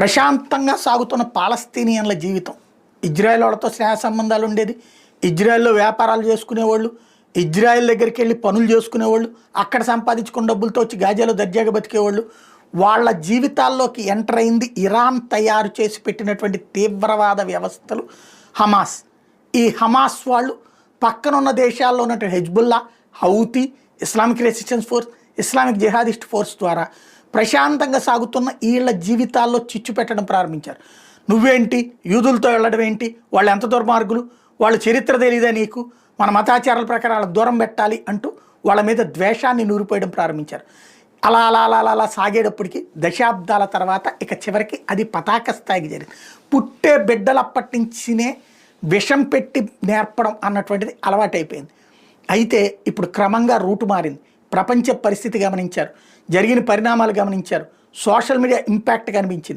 ప్రశాంతంగా సాగుతున్న పాలస్తీనియన్ల జీవితం. ఇజ్రాయెల్ వాళ్ళతో స్నేహ సంబంధాలు ఉండేది. ఇజ్రాయెల్‌లో వ్యాపారాలు చేసుకునేవాళ్ళు. ఇజ్రాయెల్ దగ్గరికి వెళ్ళి పనులు చేసుకునేవాళ్ళు. అక్కడ సంపాదించుకున్న డబ్బులతో వచ్చి గాజాలో దర్జాగా బతికేవాళ్ళు. వాళ్ళ జీవితాల్లోకి ఎంటర్ అయింది ఇరాన్ తయారు చేసి పెట్టినటువంటి తీవ్రవాద వ్యవస్థలు హమాస్. ఈ హమాస్ వాళ్ళు పక్కనున్న దేశాల్లో ఉన్నటువంటి Hezbollah, Houthi, Islamic resistance force, Islamic jihadist force ద్వారా ప్రశాంతంగా సాగుతున్న వీళ్ళ జీవితాల్లో చిచ్చు పెట్టడం ప్రారంభించారు. నువ్వేంటి యూదులతో వెళ్ళడం ఏంటి, వాళ్ళు ఎంత దుర్మార్గులు, వాళ్ళ చరిత్ర తెలియదా నీకు, మన మతాచారాల ప్రకారం వాళ్ళకి దూరం పెట్టాలి అంటూ వాళ్ళ మీద ద్వేషాన్ని నూరిపోయడం ప్రారంభించారు. అలా అలా అలా అలా అలా సాగేటప్పటికి దశాబ్దాల తర్వాత ఇక చివరికి అది పతాక స్థాయికి జరిగింది. పుట్టే బిడ్డలప్పటి నుంచినే విషం పెట్టి నేర్పడం అన్నటువంటిది అలవాటైపోయింది. అయితే ఇప్పుడు క్రమంగా రూటు మారింది. ప్రపంచ పరిస్థితి గమనించారు, జరిగిన పరిణామాలు గమనించారు, సోషల్ మీడియా ఇంపాక్ట్ కనిపించింది.